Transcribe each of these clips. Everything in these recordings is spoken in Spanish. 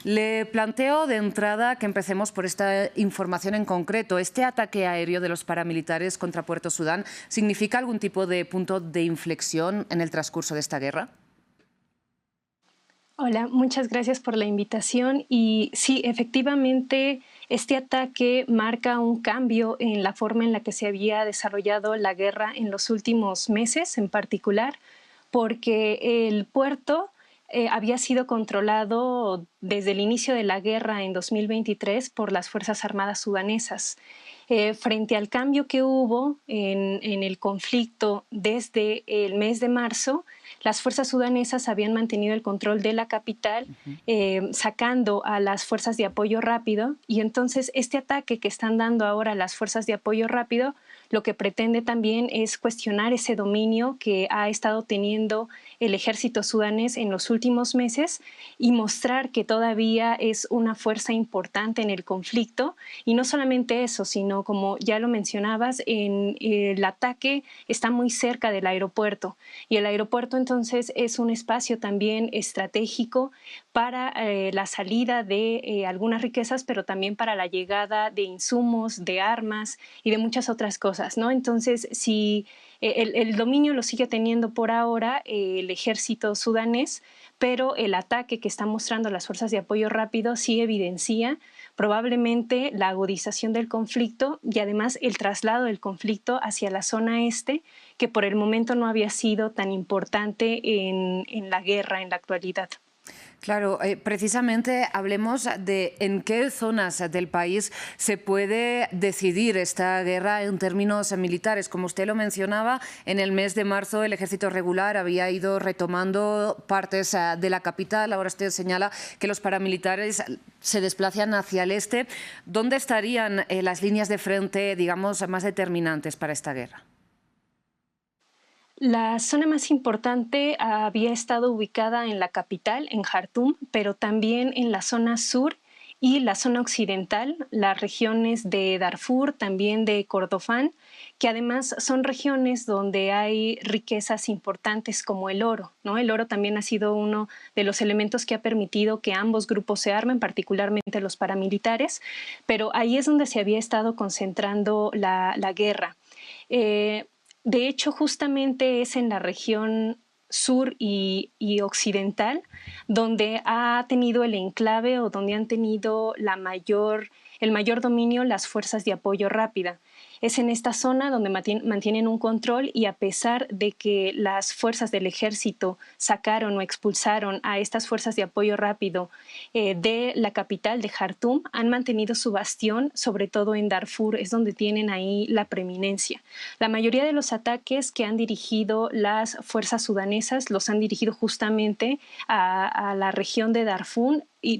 Le planteo de entrada que empecemos por esta información en concreto. ¿Este ataque aéreo de los paramilitares contra Puerto Sudán significa algún tipo de punto de inflexión en el transcurso de esta guerra? Hola, muchas gracias por la invitación. Y sí, efectivamente, este ataque marca un cambio en la forma en la que se había desarrollado la guerra en los últimos meses, en particular, porque el puerto había sido controlado desde el inicio de la guerra en 2023 por las Fuerzas Armadas sudanesas. Frente al cambio que hubo en el conflicto desde el mes de marzo, las fuerzas sudanesas habían mantenido el control de la capital, sacando a las fuerzas de apoyo rápido, y entonces este ataque que están dando ahora las fuerzas de apoyo rápido lo que pretende también es cuestionar ese dominio que ha estado teniendo el ejército sudanés en los últimos meses y mostrar que todavía es una fuerza importante en el conflicto. Y no solamente eso, sino como ya lo mencionabas, el ataque está muy cerca del aeropuerto, y el aeropuerto entonces es un espacio también estratégico para la salida de algunas riquezas, pero también para la llegada de insumos, de armas y de muchas otras cosas, ¿no? Entonces, si el dominio lo sigue teniendo por ahora el ejército sudanés, pero el ataque que están mostrando las fuerzas de apoyo rápido sí evidencia probablemente la agudización del conflicto y además el traslado del conflicto hacia la zona este, que por el momento no había sido tan importante en la guerra en la actualidad. Claro, precisamente hablemos de en qué zonas del país se puede decidir esta guerra en términos militares. Como usted lo mencionaba, en el mes de marzo el ejército regular había ido retomando partes de la capital. Ahora usted señala que los paramilitares se desplazan hacia el este. ¿Dónde estarían las líneas de frente, digamos, más determinantes para esta guerra? La zona más importante había estado ubicada en la capital, en Jartum, pero también en la zona sur y la zona occidental, las regiones de Darfur, también de Kordofán, que además son regiones donde hay riquezas importantes como el oro, ¿no? El oro también ha sido uno de los elementos que ha permitido que ambos grupos se armen, particularmente los paramilitares, pero ahí es donde se había estado concentrando la guerra. De hecho, justamente es en la región sur y occidental donde ha tenido el enclave o donde han tenido el mayor dominio las fuerzas de apoyo rápida. Es en esta zona donde mantienen un control, y a pesar de que las fuerzas del ejército sacaron o expulsaron a estas fuerzas de apoyo rápido de la capital de Jartum, han mantenido su bastión, sobre todo en Darfur, es donde tienen ahí la preeminencia. La mayoría de los ataques que han dirigido las fuerzas sudanesas los han dirigido justamente a la región de Darfur y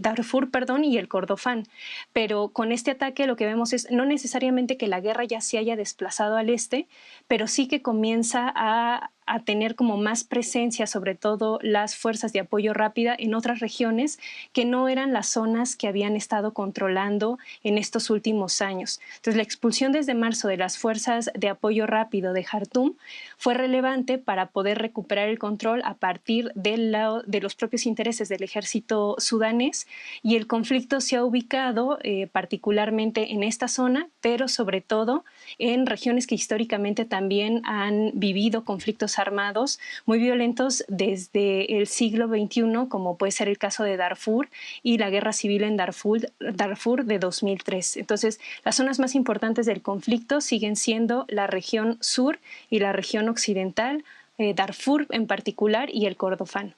el Kordofán. Pero con este ataque lo que vemos es no necesariamente que la guerra ya se haya desplazado al este, pero sí que comienza a tener como más presencia, sobre todo las fuerzas de apoyo rápida en otras regiones que no eran las zonas que habían estado controlando en estos últimos años. Entonces, la expulsión desde marzo de las fuerzas de apoyo rápido de Jartum fue relevante para poder recuperar el control a partir de los propios intereses del ejército sudanés, y el conflicto se ha ubicado particularmente en esta zona, pero sobre todo en regiones que históricamente también han vivido conflictos armados muy violentos desde el siglo XXI, como puede ser el caso de Darfur y la guerra civil en Darfur de 2003. Entonces, las zonas más importantes del conflicto siguen siendo la región sur y la región occidental, Darfur en particular y el Kordofán.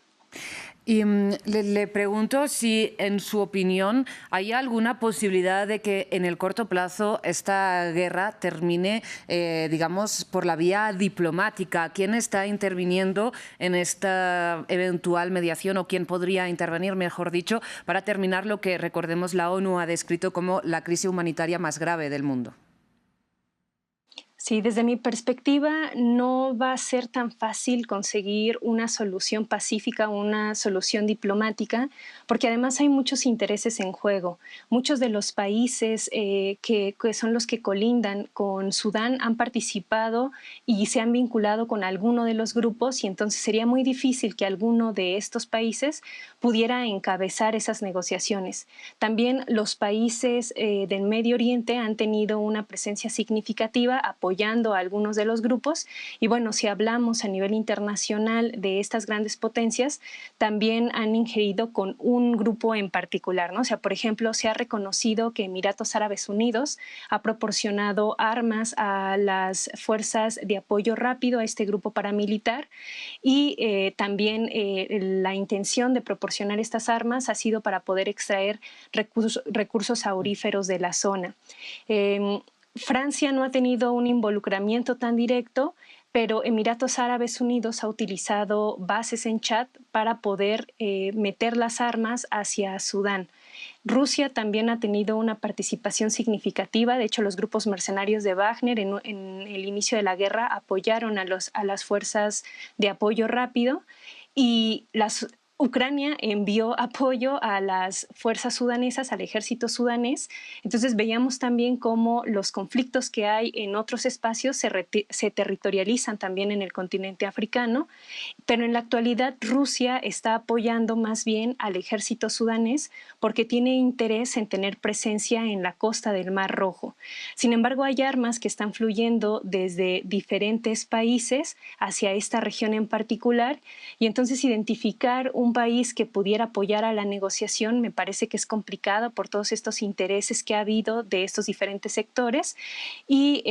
Y le pregunto si, en su opinión, hay alguna posibilidad de que en el corto plazo esta guerra termine, digamos, por la vía diplomática. ¿Quién está interviniendo en esta eventual mediación, o quién podría intervenir, mejor dicho, para terminar lo que, recordemos, la ONU ha descrito como la crisis humanitaria más grave del mundo? Sí, desde mi perspectiva no va a ser tan fácil conseguir una solución pacífica, una solución diplomática, porque además hay muchos intereses en juego. Muchos de los países que son los que colindan con Sudán han participado y se han vinculado con alguno de los grupos y entonces sería muy difícil que alguno de estos países pudiera encabezar esas negociaciones. También los países del Medio Oriente han tenido una presencia significativa apoyando a algunos de los grupos y bueno, si hablamos a nivel internacional de estas grandes potencias, también han ingerido con un grupo en particular, ¿no? O sea, por ejemplo, se ha reconocido que Emiratos Árabes Unidos ha proporcionado armas a las fuerzas de apoyo rápido a este grupo paramilitar y también la intención de proporcionar estas armas ha sido para poder extraer recursos auríferos de la zona. Francia no ha tenido un involucramiento tan directo, pero Emiratos Árabes Unidos ha utilizado bases en Chad para poder meter las armas hacia Sudán. Rusia también ha tenido una participación significativa. De hecho, los grupos mercenarios de Wagner en el inicio de la guerra apoyaron a las fuerzas de apoyo rápido y Ucrania envió apoyo a las fuerzas sudanesas, al ejército sudanés. Entonces veíamos también cómo los conflictos que hay en otros espacios se territorializan también en el continente africano, pero en la actualidad Rusia está apoyando más bien al ejército sudanés porque tiene interés en tener presencia en la costa del Mar Rojo. Sin embargo, hay armas que están fluyendo desde diferentes países hacia esta región en particular y entonces identificar un país que pudiera apoyar a la negociación me parece que es complicado por todos estos intereses que ha habido de estos diferentes sectores y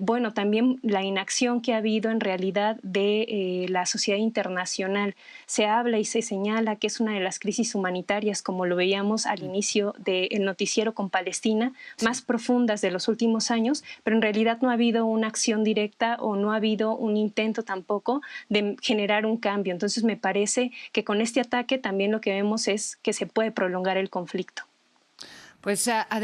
bueno, también la inacción que ha habido en realidad de la sociedad internacional. Se habla y se señala que es una de las crisis humanitarias, como lo veíamos al inicio del noticiero con Palestina, más profundas de los últimos años, pero en realidad no ha habido una acción directa o no ha habido un intento tampoco de generar un cambio. Entonces me parece que con este ataque también lo que vemos es que se puede prolongar el conflicto. Pues